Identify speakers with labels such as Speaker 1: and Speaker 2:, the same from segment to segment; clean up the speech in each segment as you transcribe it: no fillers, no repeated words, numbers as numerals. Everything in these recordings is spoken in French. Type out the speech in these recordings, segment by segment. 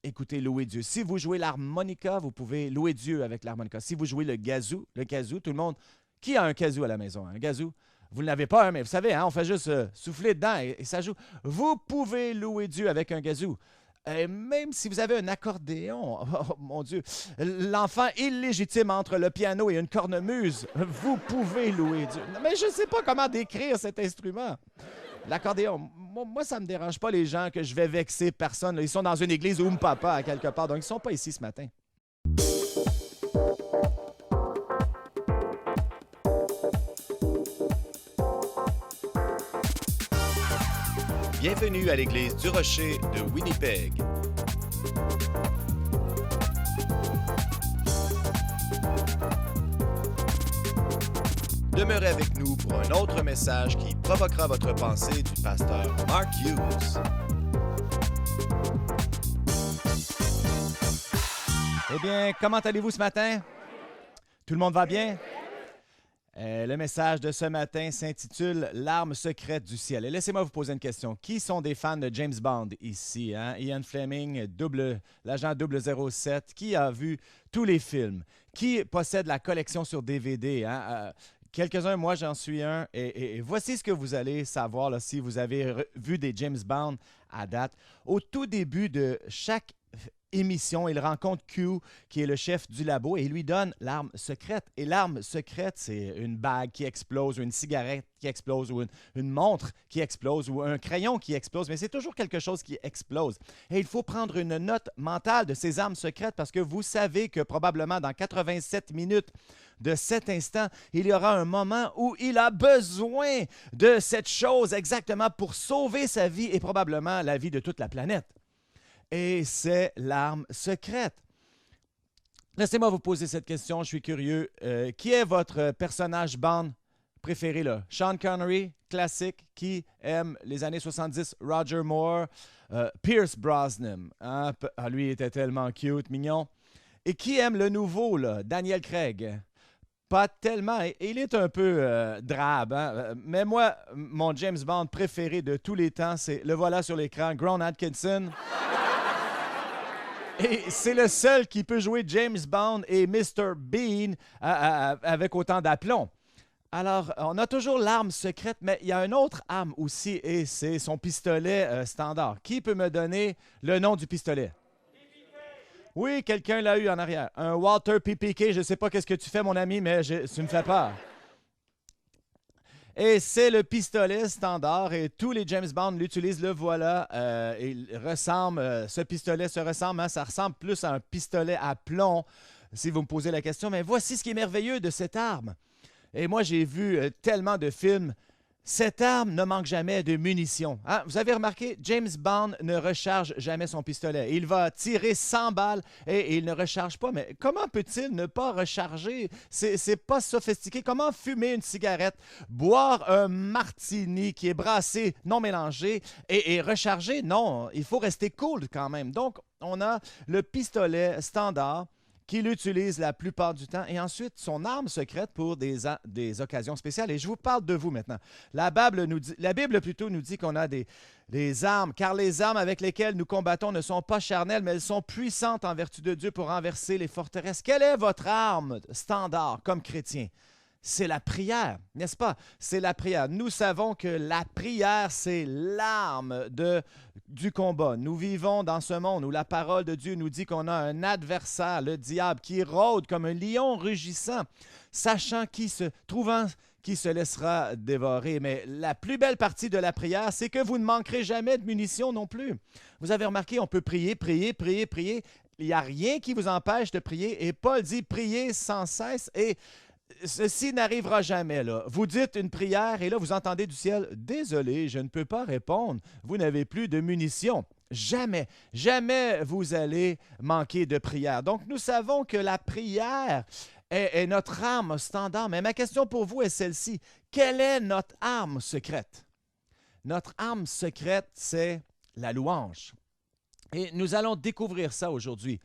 Speaker 1: écoutez, louez Dieu. Si vous jouez l'harmonica, vous pouvez louer Dieu avec l'harmonica. Si vous jouez le kazoo, tout le monde... Qui a un kazoo à la maison? Un kazoo? Vous ne l'avez pas, hein, mais vous savez, hein, on fait juste souffler dedans et ça joue. Vous pouvez louer Dieu avec un kazoo. Et même si vous avez un accordéon, oh mon Dieu, l'enfant illégitime entre le piano et une cornemuse, vous pouvez louer Dieu. Mais je ne sais pas comment décrire cet instrument. L'accordéon, moi, ça ne me dérange pas les gens que je vais vexer personne. Ils sont dans une église ou papa à quelque part, donc ils ne sont pas ici ce matin.
Speaker 2: Bienvenue à l'église du Rocher de Winnipeg. Demeurez avec nous pour un autre message qui provoquera votre pensée du pasteur Mark Hughes.
Speaker 1: Eh bien, comment allez-vous ce matin? Tout le monde va bien? Le message de ce matin s'intitule « L'arme secrète du ciel ». Et laissez-moi vous poser une question. Qui sont des fans de James Bond ici? Hein? Ian Fleming, l'agent 007. Qui a vu tous les films? Qui possède la collection sur DVD? Hein? Quelques-uns, moi j'en suis un. Et voici ce que vous allez savoir là, si vous avez vu des James Bond à date. Au tout début de chaque émission, il rencontre Q, qui est le chef du labo, et il lui donne l'arme secrète. Et l'arme secrète, c'est une bague qui explose, ou une cigarette qui explose, ou une montre qui explose, ou un crayon qui explose, mais c'est toujours quelque chose qui explose. Et il faut prendre une note mentale de ces armes secrètes, parce que vous savez que probablement dans 87 minutes de cet instant, il y aura un moment où il a besoin de cette chose exactement pour sauver sa vie et probablement la vie de toute la planète. Et c'est l'arme secrète. Laissez-moi vous poser cette question, je suis curieux. Qui est votre personnage Bond préféré là? Sean Connery, classique. Qui aime les années 70? Roger Moore, Pierce Brosnan. Hein? Lui était tellement cute, mignon. Et qui aime le nouveau, là? Daniel Craig. Pas tellement. Il est un peu drabe. Hein? Mais moi, mon James Bond préféré de tous les temps, c'est, le voilà sur l'écran, Ron Atkinson. Et c'est le seul qui peut jouer James Bond et Mr. Bean avec autant d'aplomb. Alors, on a toujours l'arme secrète, mais il y a une autre arme aussi, et c'est son pistolet standard. Qui peut me donner le nom du pistolet? Oui, quelqu'un l'a eu en arrière. Un Walter PPK, je ne sais pas qu'est-ce que tu fais, mon ami, mais tu me fais peur. Et c'est le pistolet standard et tous les James Bond l'utilisent, le voilà. Ce pistolet se ressemble, hein, ça ressemble plus à un pistolet à plomb, si vous me posez la question. Mais voici ce qui est merveilleux de cette arme. Et moi, j'ai vu tellement de films. Cette arme ne manque jamais de munitions. Hein? Vous avez remarqué, James Bond ne recharge jamais son pistolet. Il va tirer 100 balles et il ne recharge pas. Mais comment peut-il ne pas recharger? C'est pas sophistiqué. Comment fumer une cigarette, boire un martini qui est brassé, non mélangé, et recharger? Non, il faut rester cool quand même. Donc, on a le pistolet standard qu'il utilise la plupart du temps, et ensuite son arme secrète pour des occasions spéciales. Et je vous parle de vous maintenant. La Bible plutôt nous dit qu'on a des armes, car les armes avec lesquelles nous combattons ne sont pas charnelles, mais elles sont puissantes en vertu de Dieu pour renverser les forteresses. Quelle est votre arme standard comme chrétien? C'est la prière, n'est-ce pas? C'est la prière. Nous savons que la prière, c'est l'arme du combat. Nous vivons dans ce monde où la parole de Dieu nous dit qu'on a un adversaire, le diable, qui rôde comme un lion rugissant, trouvant qui se laissera dévorer. Mais la plus belle partie de la prière, c'est que vous ne manquerez jamais de munitions non plus. Vous avez remarqué, on peut prier, prier, prier, prier. Il n'y a rien qui vous empêche de prier. Et Paul dit prier sans cesse et ceci n'arrivera jamais, là. Vous dites une prière et là, vous entendez du ciel, « Désolé, je ne peux pas répondre. Vous n'avez plus de munitions. » Jamais, jamais vous allez manquer de prière. Donc, nous savons que la prière est notre arme standard. Mais ma question pour vous est celle-ci. Quelle est notre arme secrète? Notre arme secrète, c'est la louange. Et nous allons découvrir ça aujourd'hui.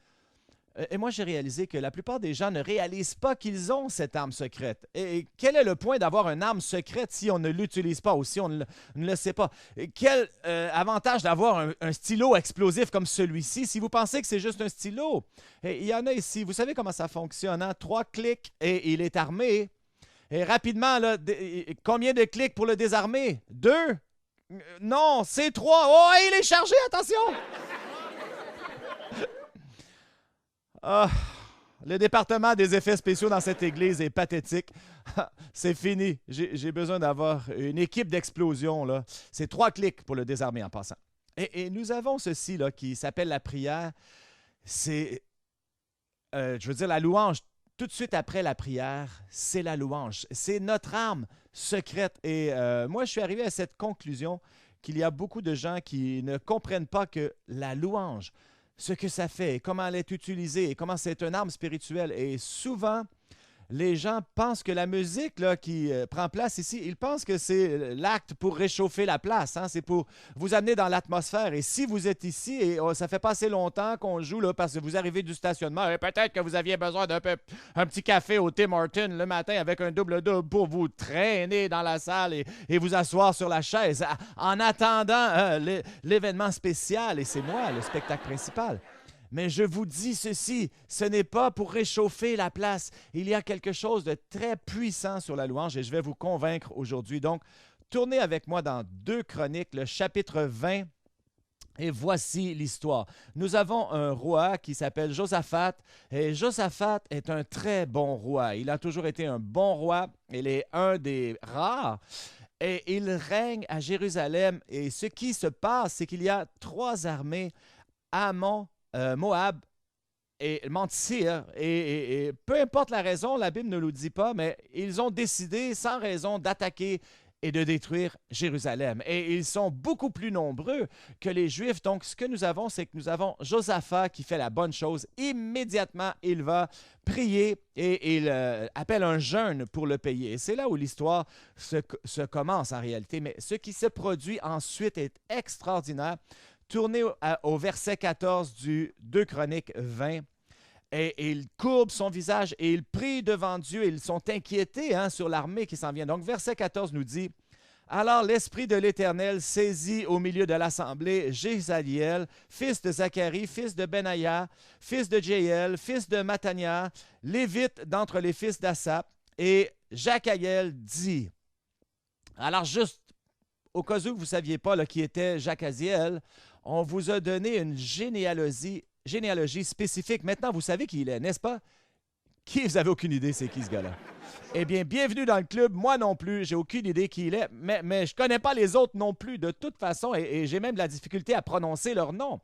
Speaker 1: Et moi, j'ai réalisé que la plupart des gens ne réalisent pas qu'ils ont cette arme secrète. Et quel est le point d'avoir une arme secrète si on ne l'utilise pas ou si on ne le sait pas? Et quel avantage d'avoir un stylo explosif comme celui-ci si vous pensez que c'est juste un stylo? Et il y en a ici. Vous savez comment ça fonctionne, hein? 3 clics et il est armé. Et rapidement, là, combien de clics pour le désarmer? 2? Non, c'est 3. Oh, il est chargé, attention! Ah, le département des effets spéciaux dans cette église est pathétique. C'est fini. J'ai besoin d'avoir une équipe d'explosion, là. C'est 3 clics pour le désarmer en passant. Et nous avons ceci là, qui s'appelle la prière. C'est, je veux dire, la louange. Tout de suite après la prière, c'est la louange. C'est notre arme secrète. Et moi, je suis arrivé à cette conclusion qu'il y a beaucoup de gens qui ne comprennent pas que la louange, ce que ça fait, comment elle est utilisée, et comment c'est une arme spirituelle. Et souvent, les gens pensent que la musique là, qui prend place ici, ils pensent que c'est l'acte pour réchauffer la place, hein? C'est pour vous amener dans l'atmosphère. Et si vous êtes ici, et ça fait pas assez longtemps qu'on joue là, parce que vous arrivez du stationnement, et peut-être que vous aviez besoin d'un petit café au Tim Hortons le matin avec un double-double pour vous traîner dans la salle et vous asseoir sur la chaise en attendant l'événement spécial. Et c'est moi, le spectacle principal. Mais je vous dis ceci, ce n'est pas pour réchauffer la place. Il y a quelque chose de très puissant sur la louange et je vais vous convaincre aujourd'hui. Donc, tournez avec moi dans 2 Chroniques, le chapitre 20. Et voici l'histoire. Nous avons un roi qui s'appelle Josaphat. Et Josaphat est un très bon roi. Il a toujours été un bon roi. Il est un des rares. Et il règne à Jérusalem. Et ce qui se passe, c'est qu'il y a 3 armées. Ammon, Moab et Mont-Seir. Et peu importe la raison, la Bible ne nous le dit pas, mais ils ont décidé sans raison d'attaquer et de détruire Jérusalem. Et ils sont beaucoup plus nombreux que les Juifs. Donc, ce que nous avons, c'est que nous avons Josaphat qui fait la bonne chose. Immédiatement, il va prier et il appelle un jeûne pour le payer. Et c'est là où l'histoire se commence en réalité. Mais ce qui se produit ensuite est extraordinaire. Tournez au verset 14 du 2 Chroniques 20. Et il courbe son visage et il prie devant Dieu. Ils sont inquiétés sur l'armée qui s'en vient. Donc, verset 14 nous dit, « Alors l'Esprit de l'Éternel saisit au milieu de l'assemblée Jézaliel, fils de Zacharie, fils de Benaïa, fils de Jéel, fils de Mattania, lévite d'entre les fils d'Assap. Et Jacaïel dit, » alors juste au cas où vous ne saviez pas là, qui était Jacaziel, on vous a donné une généalogie spécifique. Maintenant, vous savez qui il est, n'est-ce pas? Qui, vous n'avez aucune idée, c'est qui ce gars-là? Eh bien, bienvenue dans le club. Moi non plus, j'ai aucune idée qui il est, mais je ne connais pas les autres non plus, de toute façon, et j'ai même de la difficulté à prononcer leur nom.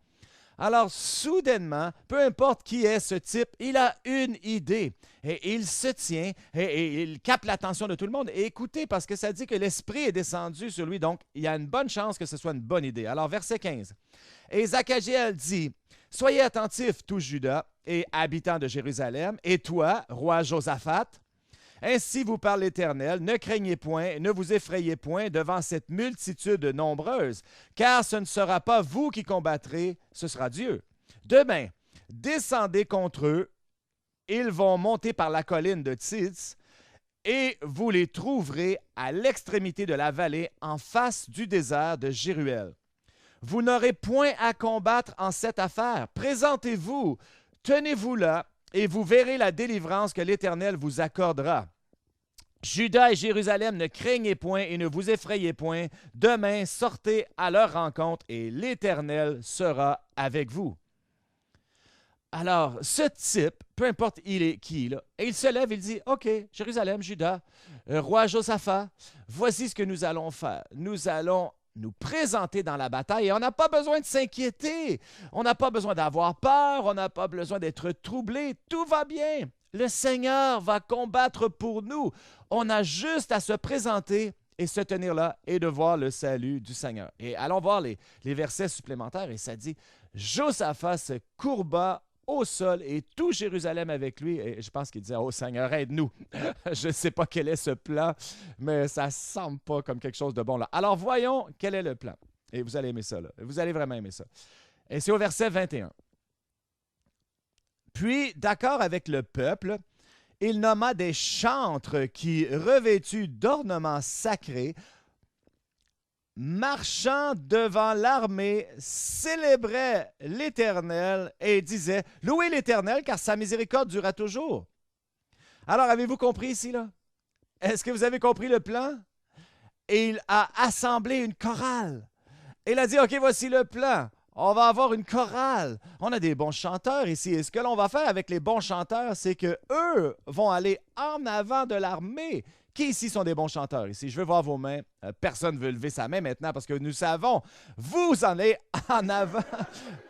Speaker 1: Alors, soudainement, peu importe qui est ce type, il a une idée et il se tient et il capte l'attention de tout le monde. Et écoutez, parce que ça dit que l'Esprit est descendu sur lui, donc il y a une bonne chance que ce soit une bonne idée. Alors, verset 15. Et Zachaziel dit, « Soyez attentifs, tout Juda et habitants de Jérusalem, et toi, roi Josaphat, ainsi vous parle l'Éternel, ne craignez point, ne vous effrayez point devant cette multitude nombreuse, car ce ne sera pas vous qui combattrez, ce sera Dieu. Demain, descendez contre eux, ils vont monter par la colline de Tzitz, et vous les trouverez à l'extrémité de la vallée, en face du désert de Jéruel. Vous n'aurez point à combattre en cette affaire. Présentez-vous, tenez-vous là, et vous verrez la délivrance que l'Éternel vous accordera. Juda et Jérusalem, ne craignez point et ne vous effrayez point. Demain, sortez à leur rencontre et l'Éternel sera avec vous. » Alors, ce type, peu importe il est qui, là, et il se lève, il dit, « OK, Jérusalem, Juda, roi Josaphat, voici ce que nous allons faire. Nous allons nous présenter dans la bataille et on n'a pas besoin de s'inquiéter. On n'a pas besoin d'avoir peur. On n'a pas besoin d'être troublé. Tout va bien. Le Seigneur va combattre pour nous. On a juste à se présenter et se tenir là et de voir le salut du Seigneur. » Et allons voir les versets supplémentaires et ça dit, « Josaphat se courba au sol et tout Jérusalem avec lui. » Et je pense qu'il disait, « Oh Seigneur, aide-nous. » Je ne sais pas quel est ce plan, mais ça ne semble pas comme quelque chose de bon là. Alors voyons quel est le plan. Et vous allez aimer ça, là. Vous allez vraiment aimer ça. Et c'est au verset 21. « Puis, d'accord avec le peuple, il nomma des chantres qui, revêtus d'ornements sacrés, marchant devant l'armée, célébraient l'Éternel et disaient « Louez l'Éternel, car sa miséricorde durera toujours. » Alors, avez-vous compris ici, là? Est-ce que vous avez compris le plan? Et il a assemblé une chorale. Il a dit « OK, voici le plan. On va avoir une chorale. On a des bons chanteurs ici. Et ce que l'on va faire avec les bons chanteurs, c'est qu'eux vont aller en avant de l'armée. Qui ici sont des bons chanteurs ici? Je veux voir vos mains. Personne ne veut lever sa main maintenant parce que nous savons, vous en allez en avant.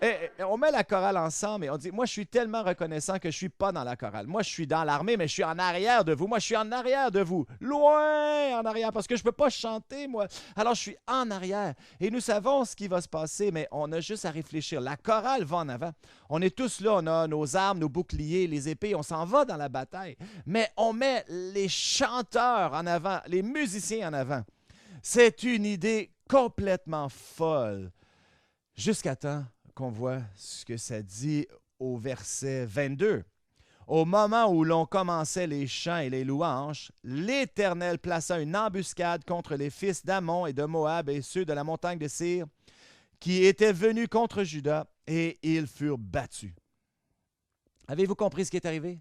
Speaker 1: Et on met la chorale ensemble et on dit, moi, je suis tellement reconnaissant que je ne suis pas dans la chorale. Moi, je suis dans l'armée, mais je suis en arrière de vous. Moi, je suis en arrière de vous. Loin en arrière parce que je ne peux pas chanter, moi. Alors, je suis en arrière. Et nous savons ce qui va se passer, mais on a juste à réfléchir. La chorale va en avant. On est tous là. On a nos armes, nos boucliers, les épées. On s'en va dans la bataille. Mais on met les chanteurs en avant, les musiciens en avant. C'est une idée complètement folle. Jusqu'à temps qu'on voit ce que ça dit au verset 22. Au moment où l'on commençait les chants et les louanges, l'Éternel plaça une embuscade contre les fils d'Ammon et de Moab et ceux de la montagne de Sir qui étaient venus contre Juda et ils furent battus. Avez-vous compris ce qui est arrivé?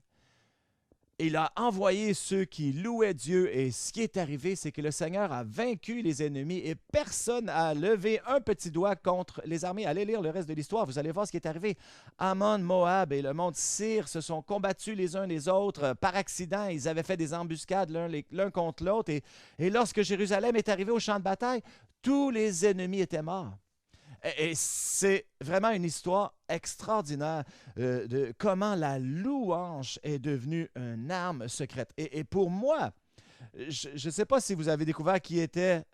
Speaker 1: Il a envoyé ceux qui louaient Dieu et ce qui est arrivé, c'est que le Seigneur a vaincu les ennemis et personne n'a levé un petit doigt contre les armées. Allez lire le reste de l'histoire, vous allez voir ce qui est arrivé. Ammon, Moab et le mont Sir se sont combattus les uns les autres par accident. Ils avaient fait des embuscades l'un contre l'autre et lorsque Jérusalem est arrivé au champ de bataille, tous les ennemis étaient morts. Et c'est vraiment une histoire extraordinaire de comment la louange est devenue une arme secrète. Et pour moi, je ne sais pas si vous avez découvert qui était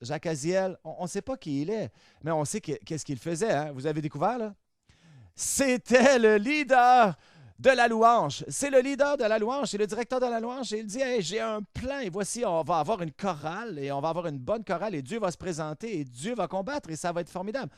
Speaker 1: Jacques Aziel. On ne sait pas qui il est, mais on sait qu'est-ce qu'il faisait. Hein? Vous avez découvert, là? C'était le leader de la louange. C'est le leader de la louange, c'est le directeur de la louange. Et il dit, hey, j'ai un plan et voici, on va avoir une chorale et on va avoir une bonne chorale et Dieu va se présenter et Dieu va combattre et ça va être formidable.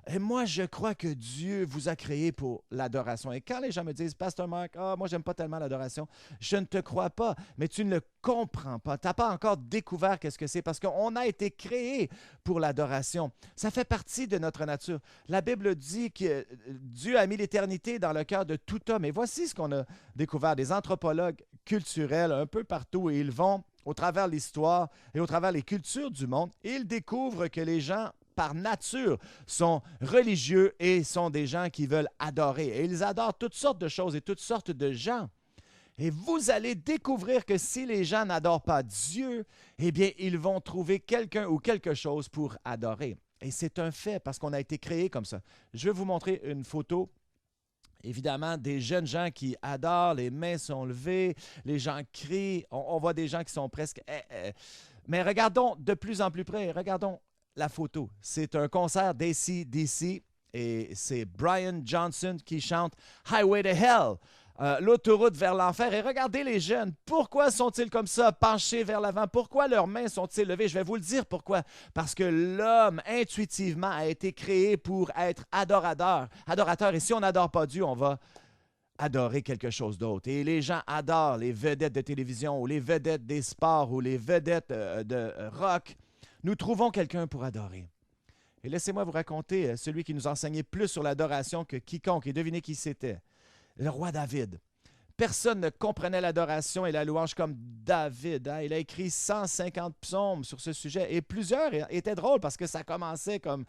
Speaker 1: Et moi, je crois que Dieu vous a créé pour l'adoration. Et quand les gens me disent, Pasteur Marc, moi, j'aime pas tellement l'adoration, je ne te crois pas, mais tu ne le comprends pas. Tu n'as pas encore découvert qu'est-ce que c'est parce qu'on a été créé pour l'adoration. Ça fait partie de notre nature. La Bible dit que Dieu a mis l'éternité dans le cœur de tout homme. Et voici ce qu'on a découvert. Des anthropologues culturels un peu partout, et ils vont au travers l'histoire et au travers les cultures du monde, et ils découvrent que les gens par nature, sont religieux et sont des gens qui veulent adorer. Et ils adorent toutes sortes de choses et toutes sortes de gens. Et vous allez découvrir que si les gens n'adorent pas Dieu, eh bien, ils vont trouver quelqu'un ou quelque chose pour adorer. Et c'est un fait parce qu'on a été créé comme ça. Je vais vous montrer une photo. Évidemment, des jeunes gens qui adorent, les mains sont levées, les gens crient, on voit des gens qui sont presque... Mais regardons de plus en plus près, regardons la photo. C'est un concert d'AC/DC et c'est Brian Johnson qui chante Highway to Hell, l'autoroute vers l'enfer. Et regardez les jeunes, pourquoi sont-ils comme ça, penchés vers l'avant? Pourquoi leurs mains sont-ils levées? Je vais vous le dire pourquoi. Parce que l'homme, intuitivement, a été créé pour être adorateur. Et si on n'adore pas Dieu, on va adorer quelque chose d'autre. Et les gens adorent les vedettes de télévision ou les vedettes des sports ou les vedettes de rock. Nous trouvons quelqu'un pour adorer. Et laissez-moi vous raconter celui qui nous enseignait plus sur l'adoration que quiconque. Et devinez qui c'était. Le roi David. Personne ne comprenait l'adoration et la louange comme David. Hein? Il a écrit 150 psaumes sur ce sujet. Et plusieurs étaient drôles parce que ça commençait comme...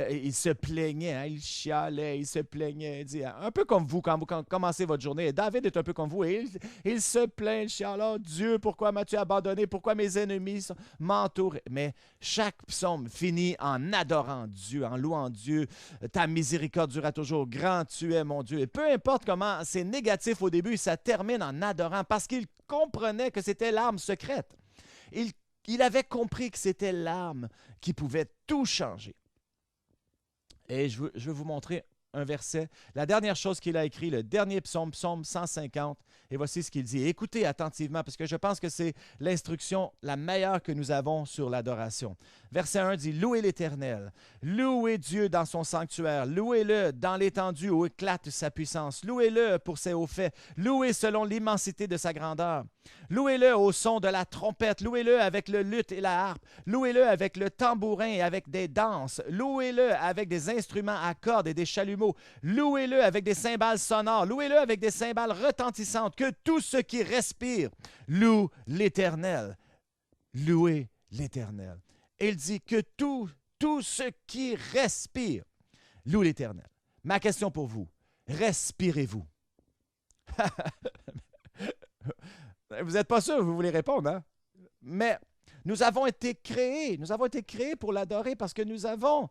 Speaker 1: il se plaignait, hein? Il chialait, il se plaignait. Il dit, un peu comme vous quand vous commencez votre journée. Et David est un peu comme vous. Et il se plaint, il chiale. Oh Dieu, pourquoi m'as-tu abandonné? Pourquoi mes ennemis m'entourent? Mais chaque psaume finit en adorant Dieu, en louant Dieu. Ta miséricorde durera toujours. Grand tu es, mon Dieu. Et peu importe comment c'est négatif au début, ça termine en adorant parce qu'il comprenait que c'était l'arme secrète. Il avait compris que c'était l'arme qui pouvait tout changer. Et je veux vous montrer un verset, la dernière chose qu'il a écrit, le dernier psaume, psaume 150, et voici ce qu'il dit. Écoutez attentivement, parce que je pense que c'est l'instruction la meilleure que nous avons sur l'adoration. Verset 1 dit, louez l'Éternel, louez Dieu dans son sanctuaire, louez-le dans l'étendue où éclate sa puissance, louez-le pour ses hauts faits, louez selon l'immensité de sa grandeur, louez-le au son de la trompette, louez-le avec le luth et la harpe, louez-le avec le tambourin et avec des danses, louez-le avec des instruments à cordes et des chalumeaux, louez-le avec des cymbales sonores, louez-le avec des cymbales retentissantes, que tout ce qui respire loue l'Éternel. Louez l'Éternel. Il dit que tout ce qui respire loue l'Éternel. Ma question pour vous, respirez-vous? Vous n'êtes pas sûr, vous voulez répondre, hein? Mais nous avons été créés pour l'adorer parce que nous avons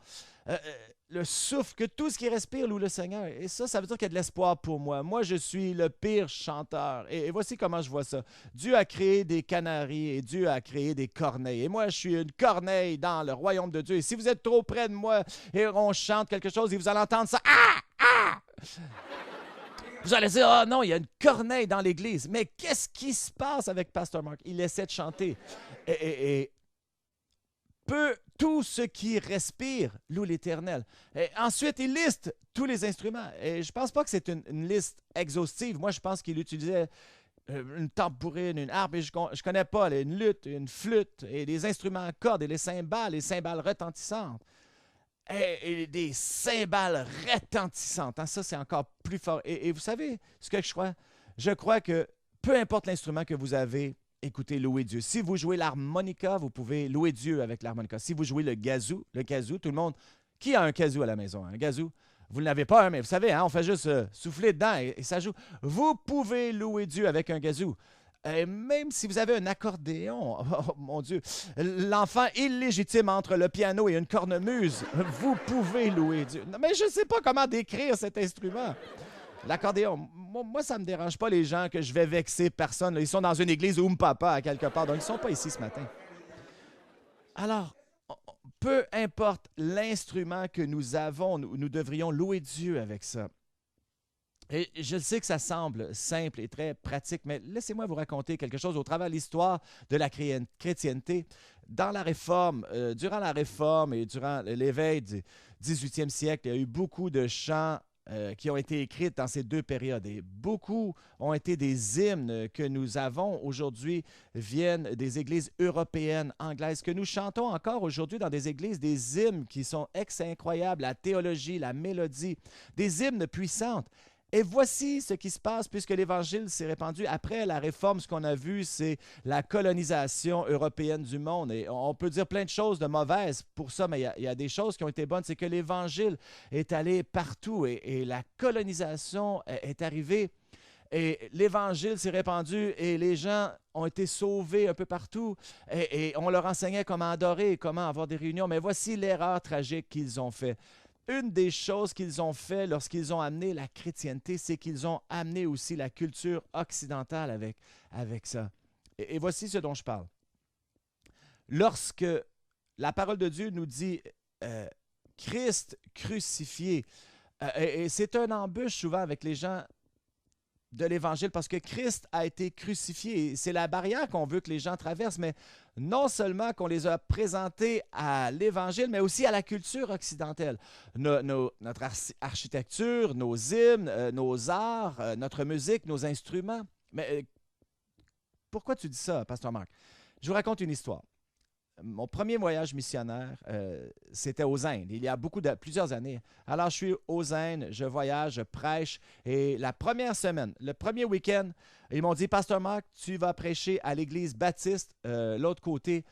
Speaker 1: le souffle, que tout ce qui respire loue le Seigneur. Et ça veut dire qu'il y a de l'espoir pour moi. Moi, je suis le pire chanteur. Et voici comment je vois ça. Dieu a créé des canaris et Dieu a créé des corneilles. Et moi, je suis une corneille dans le royaume de Dieu. Et si vous êtes trop près de moi et on chante quelque chose et vous allez entendre ça, vous allez dire, oh non, il y a une corneille dans l'église. Mais qu'est-ce qui se passe avec Pasteur Mark? Il essaie de chanter. Et tout ce qui respire loue l'Éternel. Et ensuite, il liste tous les instruments. Et je ne pense pas que c'est une liste exhaustive. Moi, je pense qu'il utilisait une tambourine, une harpe, et je ne connais pas, une luth, une flûte, et des instruments à cordes, et les cymbales retentissantes. Et des cymbales retentissantes. Hein, ça, c'est encore plus fort. Et vous savez ce que je crois? Je crois que peu importe l'instrument que vous avez, écoutez, louez Dieu. Si vous jouez l'harmonica, vous pouvez louer Dieu avec l'harmonica. Si vous jouez le kazoo, tout le monde... Qui a un kazoo à la maison? Un kazoo? Vous ne l'avez pas, hein, mais vous savez, hein, on fait juste souffler dedans et ça joue. Vous pouvez louer Dieu avec un kazoo. Et même si vous avez un accordéon, oh mon Dieu, l'enfant illégitime entre le piano et une cornemuse, vous pouvez louer Dieu. Mais je ne sais pas comment décrire cet instrument. L'accordéon, moi, ça ne me dérange pas les gens que je vais vexer personne. Ils sont dans une église ou papa à quelque part, donc ils ne sont pas ici ce matin. Alors, peu importe l'instrument que nous avons, nous devrions louer Dieu avec ça. Et je sais que ça semble simple et très pratique, mais laissez-moi vous raconter quelque chose au travers de l'histoire de la chrétienté. Dans la Réforme, durant la Réforme et durant l'éveil du 18e siècle, il y a eu beaucoup de chants qui ont été écrits dans ces deux périodes. Et beaucoup ont été des hymnes que nous avons aujourd'hui, viennent des églises européennes, anglaises, que nous chantons encore aujourd'hui dans des églises, des hymnes qui sont incroyables, la théologie, la mélodie, des hymnes puissantes. Et voici ce qui se passe puisque l'Évangile s'est répandu. Après la Réforme, ce qu'on a vu, c'est la colonisation européenne du monde. Et on peut dire plein de choses de mauvaises pour ça, mais il y a des choses qui ont été bonnes. C'est que l'Évangile est allé partout et la colonisation est arrivée. Et l'Évangile s'est répandu et les gens ont été sauvés un peu partout. Et on leur enseignait comment adorer, comment avoir des réunions. Mais voici l'erreur tragique qu'ils ont faite. Une des choses qu'ils ont fait lorsqu'ils ont amené la chrétienté, c'est qu'ils ont amené aussi la culture occidentale avec ça. Et voici ce dont je parle. Lorsque la parole de Dieu nous dit Christ crucifié, et c'est un embûche souvent avec les gens de l'Évangile parce que Christ a été crucifié. C'est la barrière qu'on veut que les gens traversent, mais non seulement qu'on les a présentés à l'Évangile, mais aussi à la culture occidentale. Notre architecture, nos hymnes, nos arts, notre musique, nos instruments. Mais pourquoi tu dis ça, Pasteur Mark? Je vous raconte une histoire. Mon premier voyage missionnaire, c'était aux Indes, il y a plusieurs années. Alors, je suis aux Indes, je voyage, je prêche, et la première semaine, le premier week-end, ils m'ont dit, Pasteur Mark, tu vas prêcher à l'église baptiste, l'autre côté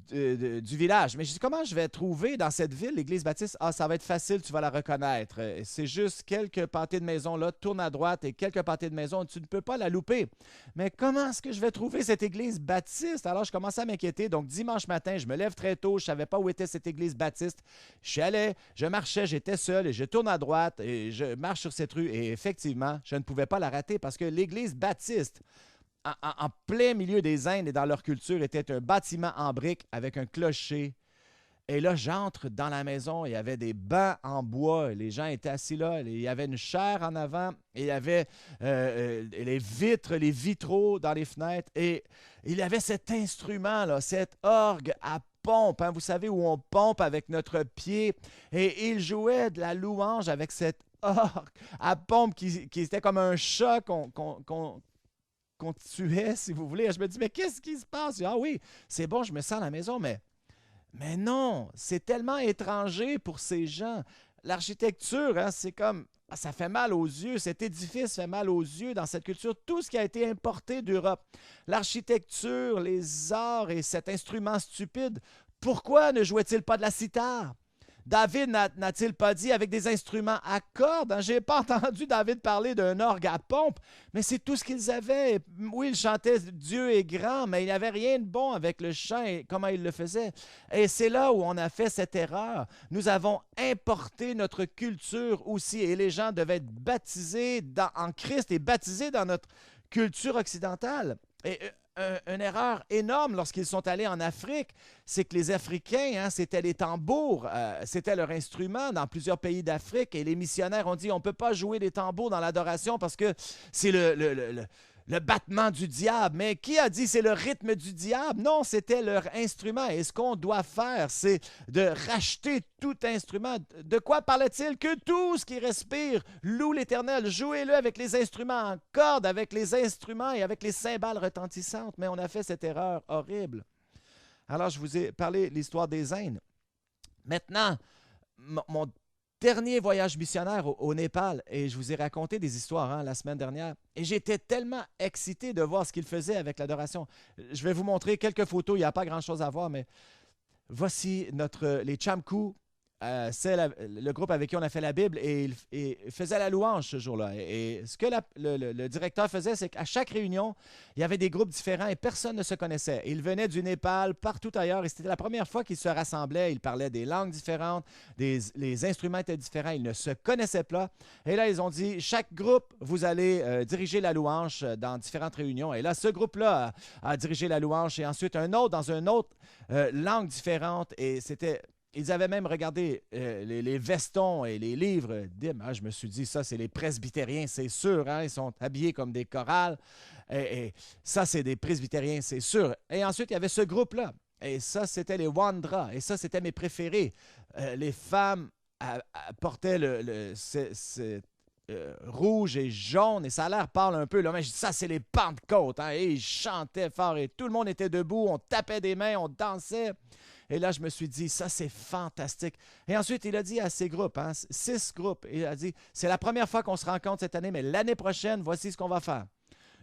Speaker 1: du village. Mais je dis, comment je vais trouver dans cette ville l'église baptiste? Ah, ça va être facile, tu vas la reconnaître. C'est juste quelques pâtés de maison là, tourne à droite et quelques pâtés de maison, tu ne peux pas la louper. Mais comment est-ce que je vais trouver cette église baptiste? Alors, je commençais à m'inquiéter. Donc, dimanche matin, je me lève très tôt, je ne savais pas où était cette église baptiste. Je marchais, j'étais seul et je tourne à droite et je marche sur cette rue. Et effectivement, je ne pouvais pas la rater parce que l'église baptiste, en plein milieu des Indes et dans leur culture, était un bâtiment en briques avec un clocher Et là, j'entre dans la maison, il y avait des bancs en bois, les gens étaient assis là, il y avait une chaire en avant, et il y avait les vitres, les vitraux dans les fenêtres, et il y avait cet instrument-là, cet orgue à pompe, hein, vous savez, où on pompe avec notre pied, et il jouait de la louange avec cet orgue à pompe qui était comme un chat qu'on tuait, si vous voulez. Je me dis, mais qu'est-ce qui se passe? Ah oui, c'est bon, je me sens à la maison, mais non, c'est tellement étranger pour ces gens. L'architecture, hein, c'est comme, ça fait mal aux yeux, cet édifice fait mal aux yeux dans cette culture, tout ce qui a été importé d'Europe. L'architecture, les arts et cet instrument stupide, pourquoi ne jouait-il pas de la cithare? David n'a-t-il pas dit avec des instruments à cordes? Hein? Je n'ai pas entendu David parler d'un orgue à pompe, mais c'est tout ce qu'ils avaient. Oui, ils chantaient Dieu est grand, mais il n'y avait rien de bon avec le chant et comment ils le faisaient. Et c'est là où on a fait cette erreur. Nous avons importé notre culture aussi, et les gens devaient être baptisés en Christ et baptisés dans notre culture occidentale. Et une erreur énorme lorsqu'ils sont allés en Afrique, c'est que les Africains, hein, c'était les tambours, c'était leur instrument dans plusieurs pays d'Afrique, et les missionnaires ont dit on ne peut pas jouer des tambours dans l'adoration parce que c'est le battement du diable. Mais qui a dit c'est le rythme du diable? Non, c'était leur instrument. Et ce qu'on doit faire, c'est de racheter tout instrument. De quoi parlait-il? Que tout ce qui respire loue l'Éternel. Jouez-le avec les instruments en corde, avec les instruments et avec les cymbales retentissantes. Mais on a fait cette erreur horrible. Alors, je vous ai parlé de l'histoire des Indes. Maintenant, mon dernier voyage missionnaire au Népal, et je vous ai raconté des histoires hein, la semaine dernière, et j'étais tellement excité de voir ce qu'il faisait avec l'adoration. Je vais vous montrer quelques photos, il n'y a pas grand-chose à voir, mais voici les Chamkou. C'est le groupe avec qui on a fait la Bible, et il faisait la louange ce jour-là. Et ce que le directeur faisait, c'est qu'à chaque réunion, il y avait des groupes différents et personne ne se connaissait. Ils venaient du Népal, partout ailleurs, et c'était la première fois qu'ils se rassemblaient. Ils parlaient des langues différentes, les instruments étaient différents, ils ne se connaissaient pas. Et là, ils ont dit, chaque groupe, vous allez diriger la louange dans différentes réunions. Et là, ce groupe-là a dirigé la louange, et ensuite un autre dans une autre langue différente, et c'était... Ils avaient même regardé les vestons et les livres d'hymnes. Ah, je me suis dit, ça, c'est les presbytériens, c'est sûr. Hein? Ils sont habillés comme des chorales. Et ça, c'est des presbytériens, c'est sûr. Et ensuite, il y avait ce groupe-là. Et ça, c'était les Wandra. Et ça, c'était mes préférés. Les femmes portaient rouge et jaune. Et ça a l'air pâle un peu. Là, mais je dis, ça, c'est les Pentecôtes. Hein? Et ils chantaient fort. Et tout le monde était debout. On tapait des mains, on dansait. Et là, je me suis dit, ça, c'est fantastique. Et ensuite, il a dit à ces groupes, hein, 6 groupes, il a dit, c'est la première fois qu'on se rencontre cette année, mais l'année prochaine, voici ce qu'on va faire.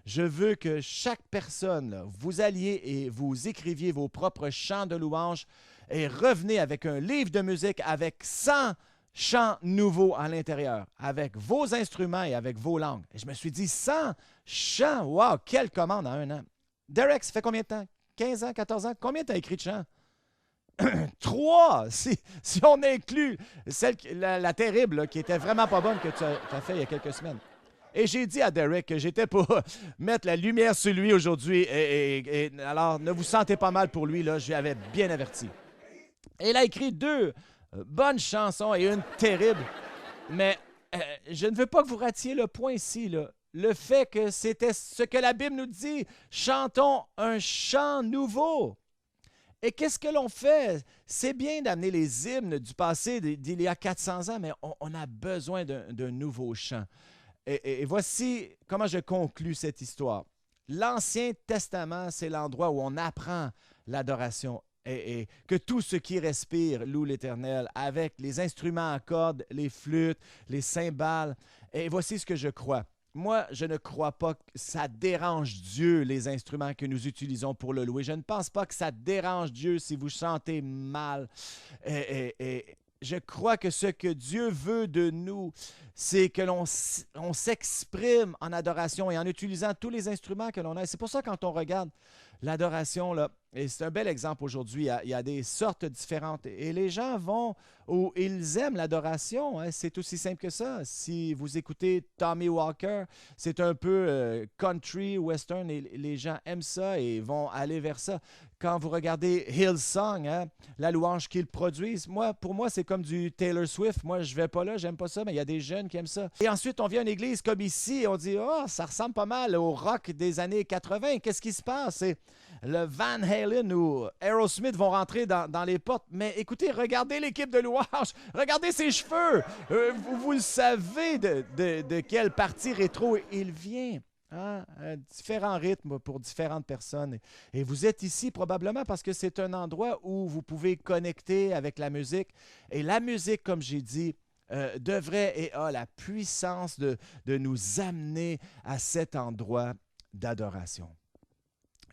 Speaker 1: Je veux que chaque personne, là, vous alliez et vous écriviez vos propres chants de louange et revenez avec un livre de musique avec 100 chants nouveaux à l'intérieur, avec vos instruments et avec vos langues. Et je me suis dit, 100 chants, wow, quelle commande en un an. Derek, ça fait combien de temps? 15 ans, 14 ans? Combien tu as écrit de chants? 3, si on inclut la terrible, là, qui était vraiment pas bonne que tu as fait il y a quelques semaines. Et j'ai dit à Derek que j'étais pour mettre la lumière sur lui aujourd'hui. Et alors, ne vous sentez pas mal pour lui, là, je lui avais bien averti. Et il a écrit 2 bonnes chansons et une terrible. Mais je ne veux pas que vous ratiez le point ici, là. Le fait que c'était ce que la Bible nous dit. Chantons un chant nouveau. Et qu'est-ce que l'on fait? C'est bien d'amener les hymnes du passé d'il y a 400 ans, mais on a besoin d'un nouveau chant. Et voici comment je conclus cette histoire. L'Ancien Testament, c'est l'endroit où on apprend l'adoration et que tout ce qui respire loue l'Éternel avec les instruments à cordes, les flûtes, les cymbales. Et voici ce que je crois. Moi, je ne crois pas que ça dérange Dieu, les instruments que nous utilisons pour le louer. Je ne pense pas que ça dérange Dieu si vous chantez mal. Et je crois que ce que Dieu veut de nous, c'est que l'on s'exprime en adoration et en utilisant tous les instruments que l'on a. C'est pour ça, quand on regarde L'adoration, là, et c'est un bel exemple aujourd'hui, il y a des sortes différentes. Et les gens vont où ils aiment l'adoration. Hein, c'est aussi simple que ça. Si vous écoutez Tommy Walker, c'est un peu country, western, et les gens aiment ça et vont aller vers ça. Quand vous regardez Hillsong, hein, la louange qu'ils produisent, pour moi, c'est comme du Taylor Swift. Moi, je vais pas là, j'aime pas ça, mais il y a des jeunes qui aiment ça. Et ensuite, on vient à une église comme ici et on dit « Oh, ça ressemble pas mal au rock des années 80. Qu'est-ce qui se passe? » Le Van Halen ou Aerosmith vont rentrer dans les portes. Mais écoutez, regardez l'équipe de louange. Regardez ses cheveux. Vous le savez de quelle partie rétro il vient. Hein? Différents rythmes pour différentes personnes. Et vous êtes ici probablement parce que c'est un endroit où vous pouvez connecter avec la musique. Et la musique, comme j'ai dit, devrait et a la puissance de nous amener à cet endroit d'adoration.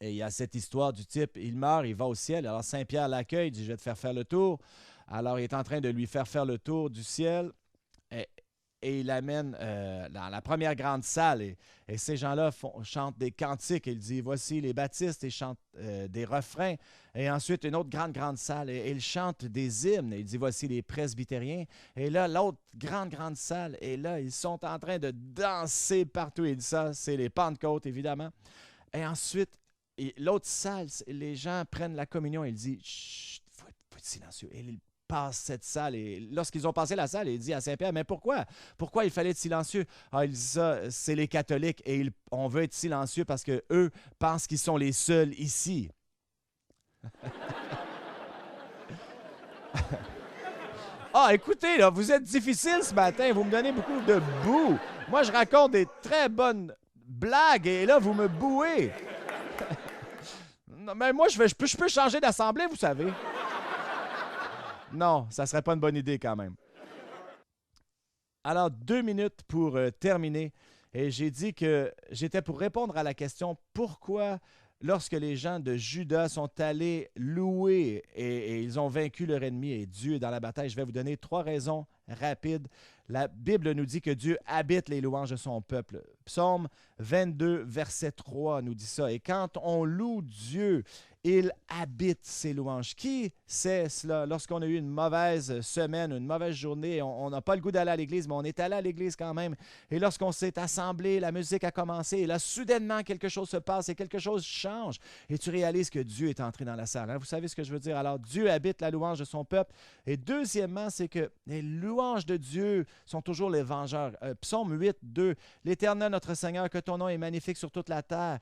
Speaker 1: Et il y a cette histoire du type, il meurt, il va au ciel. Alors Saint-Pierre l'accueille, il dit, je vais te faire le tour. Alors il est en train de lui faire le tour du ciel et il l'amène dans la première grande salle. Et ces gens-là chantent des cantiques. Il dit, voici les baptistes, ils chantent des refrains. Et ensuite, une autre grande salle, et ils chantent des hymnes. Il dit, voici les presbytériens. Et là, l'autre grande salle, et là, ils sont en train de danser partout. Il dit ça, c'est les Pentecôtes, évidemment. Et ensuite, et l'autre salle, les gens prennent la communion et il dit « Chut, faut être silencieux ». Et il passe cette salle. Et lorsqu'ils ont passé la salle, il dit à Saint-Pierre « Mais pourquoi? Pourquoi il fallait être silencieux? » Ah, il dit ça, c'est les catholiques et on veut être silencieux parce qu'eux pensent qu'ils sont les seuls ici. Ah, écoutez, là, vous êtes difficile ce matin. Vous me donnez beaucoup de boue. Moi, je raconte des très bonnes blagues et là, vous me bouez. Non, mais moi, je peux changer d'assemblée, vous savez. Non, ça ne serait pas une bonne idée quand même. Alors, 2 minutes pour terminer. Et j'ai dit que j'étais pour répondre à la question pourquoi, lorsque les gens de Juda sont allés louer et ils ont vaincu leur ennemi et Dieu est dans la bataille, je vais vous donner 3 raisons rapides. La Bible nous dit que Dieu habite les louanges de son peuple. Psaume 22, verset 3 nous dit ça. Et quand on loue Dieu, il habite ses louanges. Qui sait cela? Lorsqu'on a eu une mauvaise semaine, une mauvaise journée, on n'a pas le goût d'aller à l'église, mais on est allé à l'église quand même. Et lorsqu'on s'est assemblé, la musique a commencé. Et là, soudainement, quelque chose se passe et quelque chose change. Et tu réalises que Dieu est entré dans la salle. Hein? Vous savez ce que je veux dire? Alors, Dieu habite la louange de son peuple. Et deuxièmement, c'est que les louanges de Dieu sont toujours les vengeurs. Psaume 8, 2. L'Éternel, notre Seigneur, que ton nom est magnifique sur toute la terre.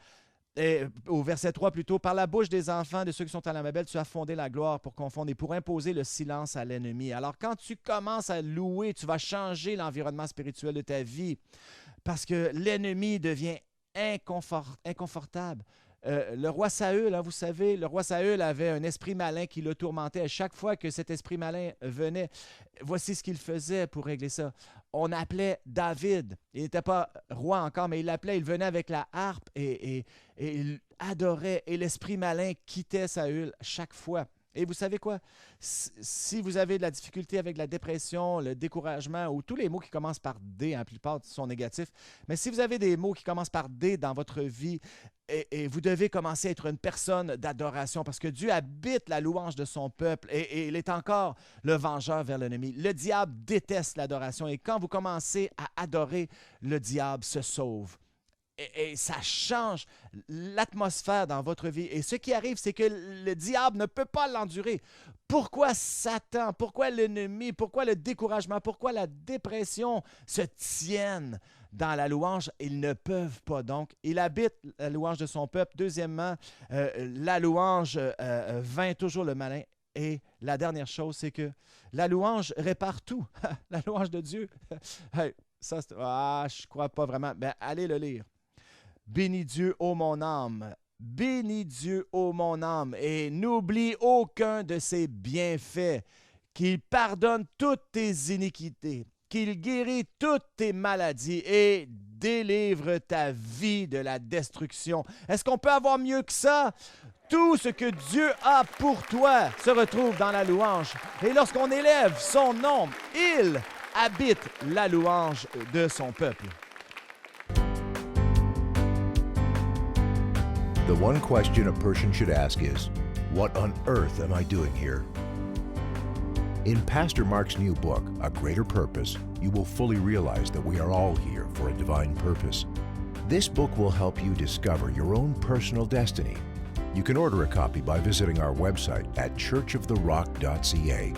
Speaker 1: Et au verset 3 plutôt, par la bouche des enfants de ceux qui sont à la Mabel, tu as fondé la gloire pour confondre et pour imposer le silence à l'ennemi. Alors quand tu commences à louer, tu vas changer l'environnement spirituel de ta vie parce que l'ennemi devient inconfortable. Le roi Saül, hein, vous savez, le roi Saül avait un esprit malin qui le tourmentait. À chaque fois que cet esprit malin venait, voici ce qu'il faisait pour régler ça. On appelait David. Il n'était pas roi encore, mais il l'appelait. Il venait avec la harpe et il adorait. Et l'esprit malin quittait Saül chaque fois. Et vous savez quoi? Si vous avez de la difficulté avec la dépression, le découragement ou tous les mots qui commencent par D, hein, la plupart sont négatifs, mais si vous avez des mots qui commencent par D dans votre vie, et vous devez commencer à être une personne d'adoration parce que Dieu habite la louange de son peuple et il est encore le vengeur vers l'ennemi. Le diable déteste l'adoration et quand vous commencez à adorer, le diable se sauve. Et ça change l'atmosphère dans votre vie. Et ce qui arrive, c'est que le diable ne peut pas l'endurer. Pourquoi Satan, pourquoi l'ennemi, pourquoi le découragement, pourquoi la dépression se tiennent dans la louange? Ils ne peuvent pas. Donc, il habite la louange de son peuple. Deuxièmement, la louange vainc toujours le malin. Et la dernière chose, c'est que la louange répare tout. La louange de Dieu. Ça, je ne crois pas vraiment. Ben, allez le lire. Bénis Dieu, ô mon âme. Bénis Dieu, ô mon âme, et n'oublie aucun de ses bienfaits, qu'il pardonne toutes tes iniquités, qu'il guérit toutes tes maladies et délivre ta vie de la destruction. Est-ce qu'on peut avoir mieux que ça? Tout ce que Dieu a pour toi se retrouve dans la louange. Et lorsqu'on élève son nom, il habite la louange de son peuple.
Speaker 3: The The one question a person should ask is, what on earth am I doing here? In Pastor Mark's new book, A Greater Purpose, you will fully realize that we are all here for a divine purpose. This book will help you discover your own personal destiny. You can order a copy by visiting our website at churchoftherock.ca.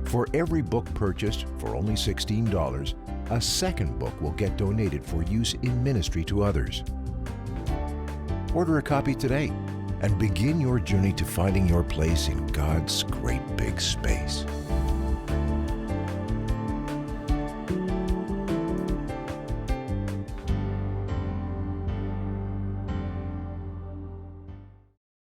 Speaker 3: For every book purchased for only $16, a second book will get donated for use in ministry to others. Order a copy today and begin your journey to finding your place in God's great big space.